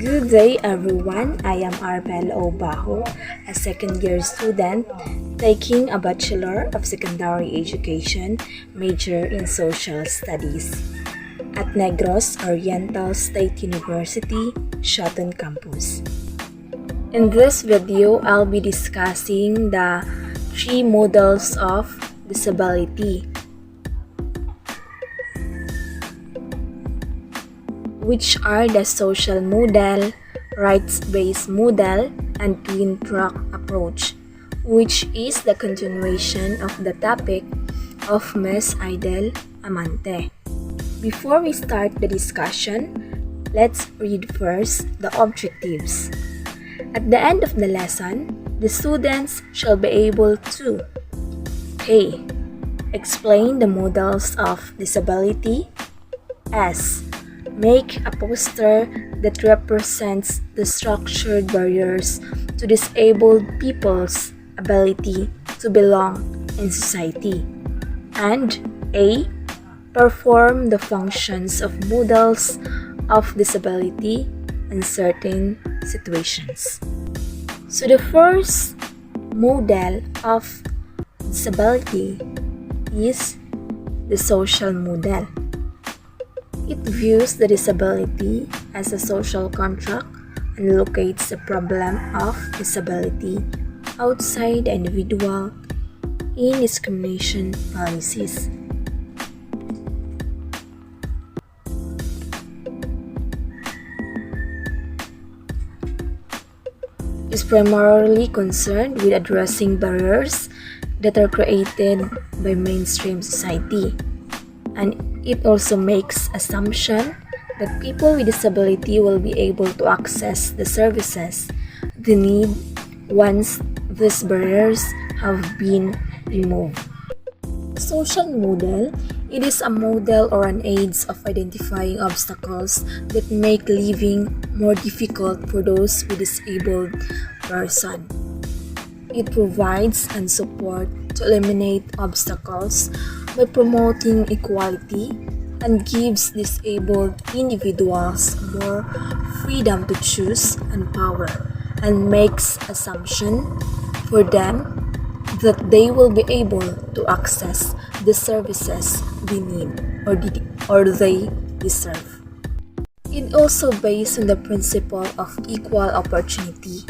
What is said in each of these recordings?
Good day everyone, I am Arbel Obaho, a second-year student taking a Bachelor of Secondary Education major in Social Studies at Negros Oriental State University, Shoton Campus. In this video, I'll be discussing the three models of disability, which are the social model, rights-based model, and twin track approach, which is the continuation of the topic of Ms. Idel Amante. Before we start the discussion, let's read first the objectives. At the end of the lesson, the students shall be able to A. Explain the models of disability. S. Make a poster that represents the structured barriers to disabled people's ability to belong in society. And A. Perform the functions of models of disability in certain situations. So the first model of disability is the social model. It views the disability as a social contract and locates the problem of disability outside the individual in discrimination policies. It is primarily concerned with addressing barriers that are created by mainstream society, and it also makes assumption that people with disability will be able to access the services they need once these barriers have been removed. Social model, it is a model or an aids of identifying obstacles that make living more difficult for those with disabled person. It provides and support to eliminate obstacles by promoting equality and gives disabled individuals more freedom to choose and power, and makes assumption for them that they will be able to access the services they need or they deserve. It also based on the principle of equal opportunity.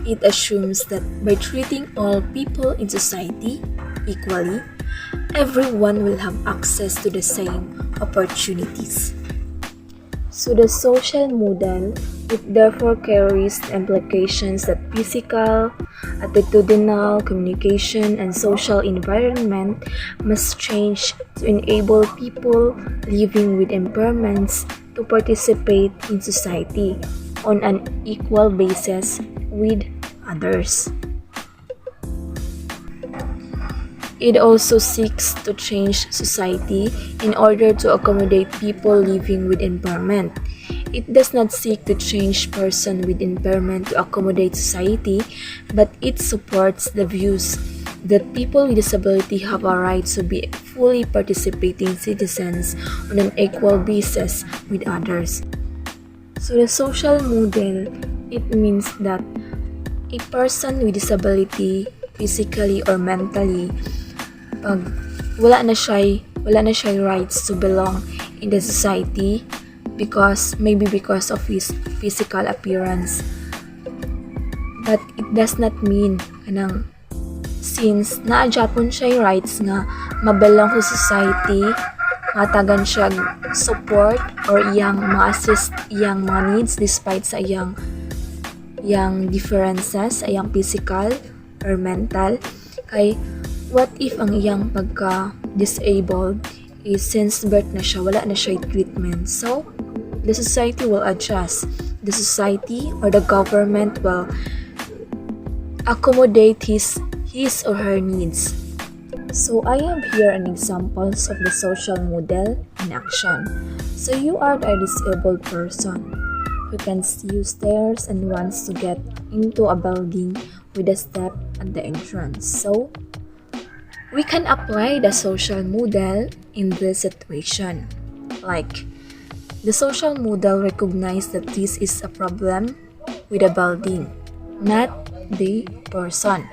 It assumes that by treating all people in society equally, everyone will have access to the same opportunities. So the social model, it therefore carries the implications that physical, attitudinal, communication, and social environment must change to enable people living with impairments to participate in society on an equal basis with others. It also seeks to change society in order to accommodate people living with impairment. It does not seek to change person with impairment to accommodate society, but it supports the views that people with disability have a right to be fully participating citizens on an equal basis with others. So the social model, it means that a person with disability, physically or mentally, pag wala na siya rights to belong in the society because of his physical appearance. But it does not mean kanang since naadjapon siya rights nga mabelong sa society, matagan siya support or iyang ma-assist iyang mga needs despite sa iyang differences, iyang physical or mental. Kay what if ang iyang pagka-disabled is since birth na siya, wala na siya treatment. So, the society will adjust. The society or the government will accommodate his or her needs. So, I have here an examples of the social model in action. So, you are a disabled person who can use stairs and wants to get into a building with a step at the entrance. So, we can apply the social model in this situation. Like, The social model recognizes that this is a problem with a building, not the person,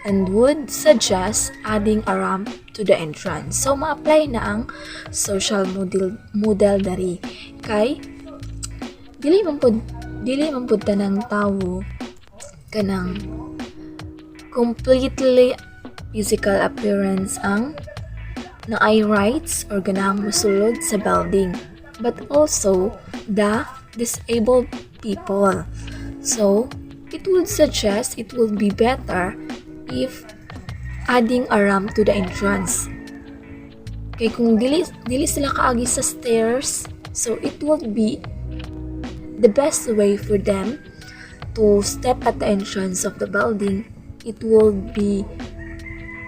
and would suggest adding a ramp to the entrance. So, ma-apply na ang social model dari kay dili man pud tanang tawo kanang completely physical appearance ang naay rights or ganang mosulod sa building, but also the disabled people. So, it would suggest it would be better if adding a ramp to the entrance. Kay kung dili sila kaagi sa stairs, so it would be the best way for them to step at the entrance of the building. It would be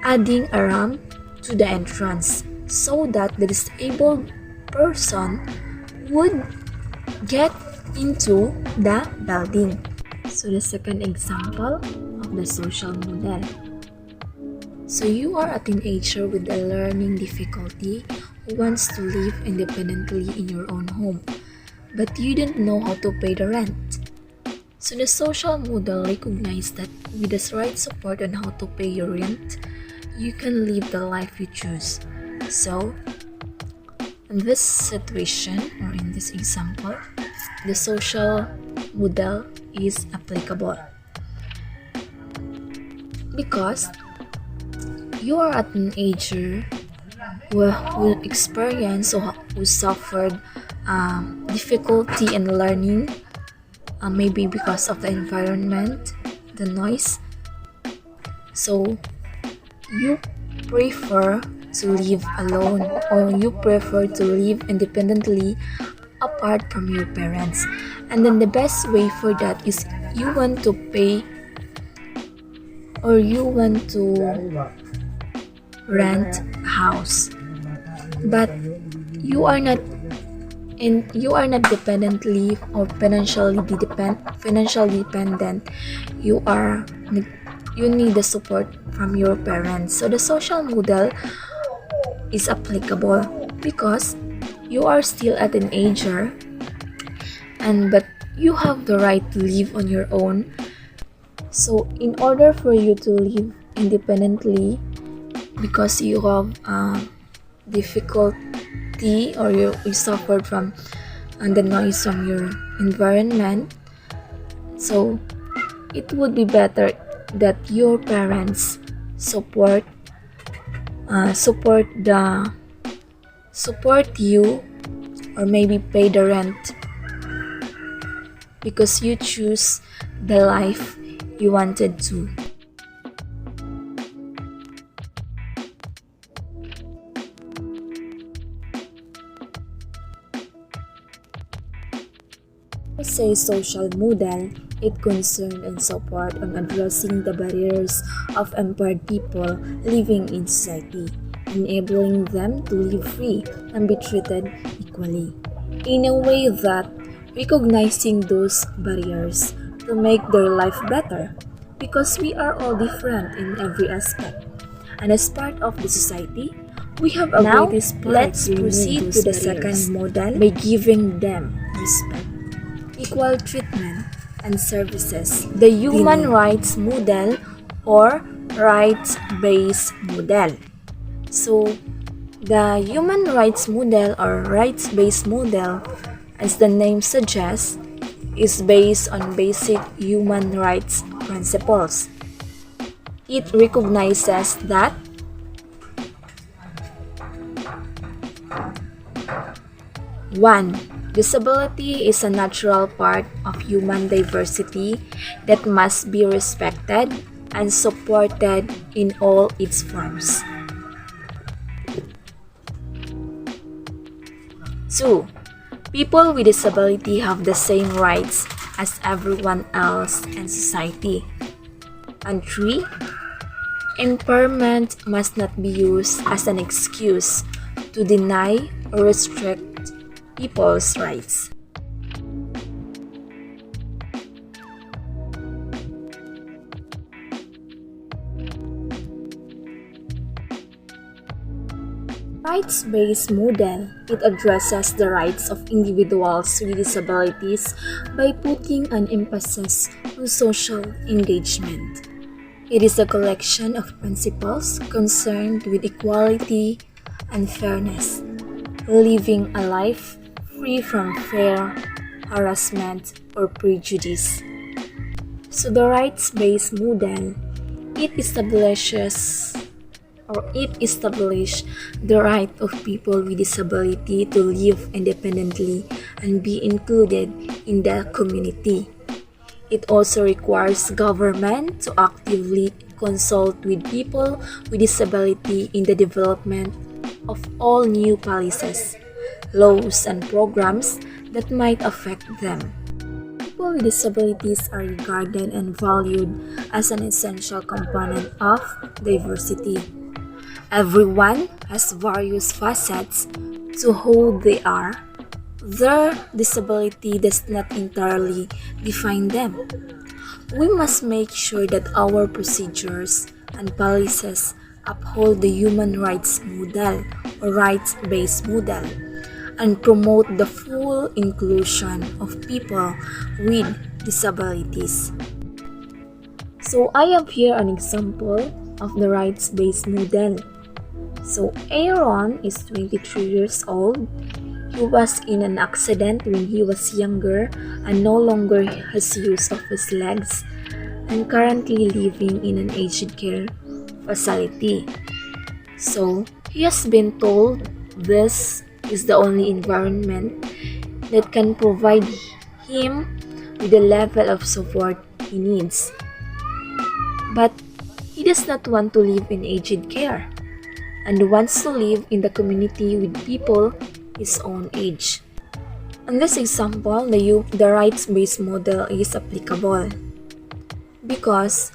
adding a ramp to the entrance so that the disabled person would get into the building. So the second example of the social model. So you are a teenager with a learning difficulty who wants to live independently in your own home, but you don't know how to pay the rent. So the social model recognizes that with the right support on how to pay your rent, you can live the life you choose. So, in this situation or in this example, the social model is applicable because you are a teenager who experienced or who suffered difficulty in learning, maybe because of the environment, the noise. So you prefer to live alone or you prefer to live independently apart from your parents, and then the best way for that is you want to pay or you want to rent a house, but you are not dependently or financially dependent. You need the support from your parents. So the social model is applicable because you are still a teenager, but you have the right to live on your own. So in order for you to live independently, because you have difficulty or you suffered from the noise from your environment, so it would be better that your parents support you or maybe pay the rent because you choose the life you wanted to. I say social model, it concerned and support on addressing the barriers of empowered people living in society, enabling them to live free and be treated equally, in a way that recognizing those barriers to make their life better, because we are all different in every aspect, and as part of the society, we have a greatest part. Let's proceed to the second model by giving them respect, equal treatment, and services. The human rights model or rights-based model. So, the human rights model or rights-based model, as the name suggests, is based on basic human rights principles. It recognizes that one, disability is a natural part of human diversity that must be respected and supported in all its forms. 2. People with disability have the same rights as everyone else in society. And 3. Impairment must not be used as an excuse to deny or restrict people's rights. Rights-based model, it addresses the rights of individuals with disabilities by putting an emphasis on social engagement. It is a collection of principles concerned with equality and fairness, living a life free from fear, harassment, or prejudice. So the rights-based model, it established the right of people with disability to live independently and be included in the community. It also requires government to actively consult with people with disability in the development of all new policies, laws, and programs that might affect them. People with disabilities are regarded and valued as an essential component of diversity. Everyone has various facets to who they are. Their disability does not entirely define them. We must make sure that our procedures and policies uphold the human rights model or rights-based model and promote the full inclusion of people with disabilities. So I have here an example of the rights-based model. So Aaron is 23 years old. He was in an accident when he was younger and no longer has use of his legs and currently living in an aged care facility. So he has been told this is the only environment that can provide him with the level of support he needs. But he does not want to live in aged care and wants to live in the community with people his own age. In this example, the rights-based model is applicable because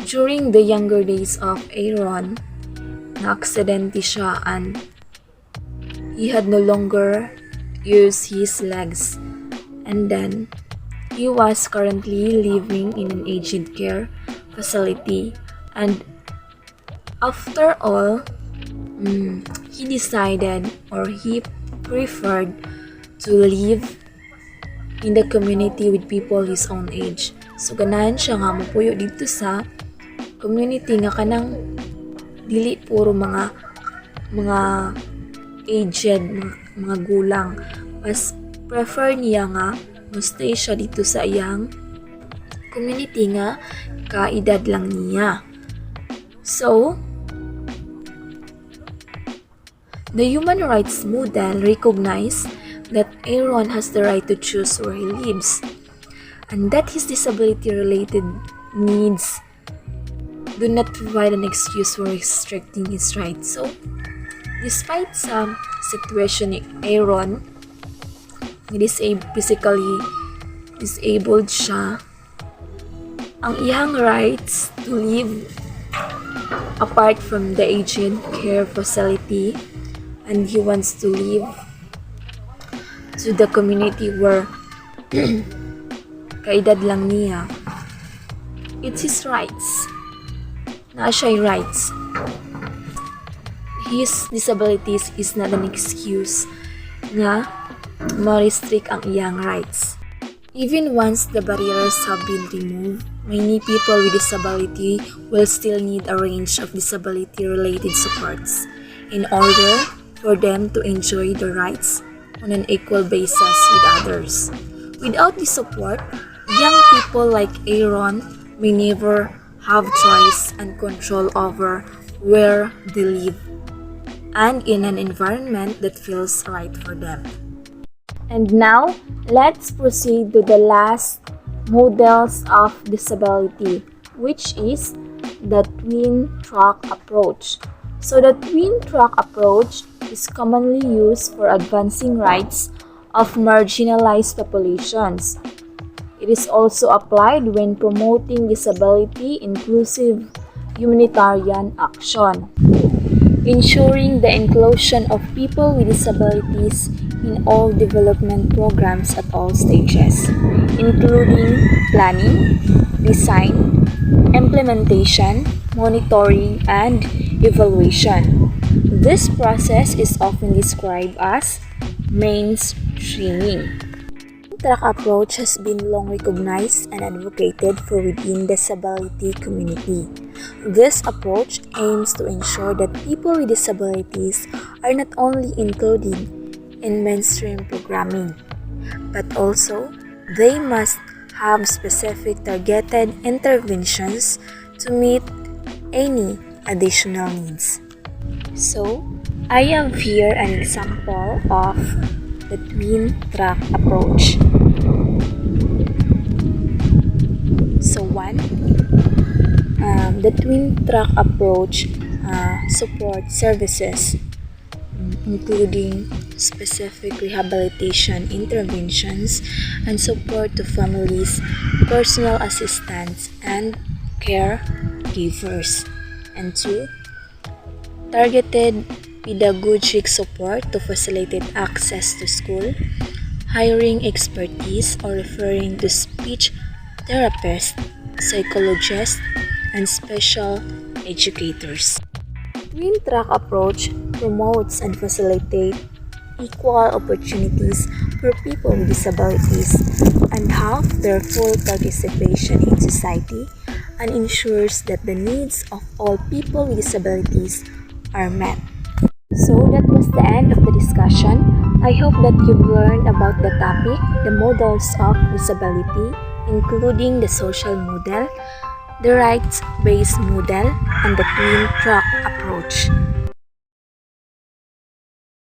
during the younger days of Aaron, na-aksidente siya and he had no longer used his legs, and then he was currently living in an aged care facility, and after all, he decided or he preferred to live in the community with people his own age. So ganahan siya nga mapuyo dito sa community nga kanang dili puro mga aged, mga gulang. Mas prefer niya nga stay siya dito sa iyang community nga kaedad lang niya. So, the human rights model recognizes that Aaron has the right to choose where he lives and that his disability-related needs do not provide an excuse for restricting his rights. So, despite some situation ni Aaron, physically disabled siya, ang iyang rights to live apart from the aged care facility and he wants to live to the community where kaedad lang niya. It's his rights. Naa siya'y rights. His disabilities is not an excuse nga ma-restrict ang iyang rights. Even once the barriers have been removed, many people with disability will still need a range of disability-related supports in order for them to enjoy their rights on an equal basis with others. Without this support, young people like Aaron may never have choice and control over where they live and in an environment that feels right for them. And now, let's proceed to the last models of disability, which is the twin track approach. So the twin track approach is commonly used for advancing rights of marginalized populations. It is also applied when promoting disability inclusive humanitarian action, ensuring the inclusion of people with disabilities in all development programs at all stages, including planning, design, implementation, monitoring, and evaluation. This process is often described as mainstreaming. Track approach has been long recognized and advocated for within the disability community. This approach aims to ensure that people with disabilities are not only included in mainstream programming, but also they must have specific targeted interventions to meet any additional needs. So, I have here an example of the twin track approach. So the twin track approach supports services including specific rehabilitation interventions and support to families, personal assistants, and caregivers. And 2. Targeted pedagogic support to facilitate access to school, hiring expertise or referring to speech therapists, psychologists, and special educators. Twin track approach promotes and facilitates equal opportunities for people with disabilities and have their full participation in society and ensures that the needs of all people with disabilities are met. So that was the end of the discussion. I hope that you've learned about the topic, the models of disability, including the social model, the rights-based model, and the twin track approach.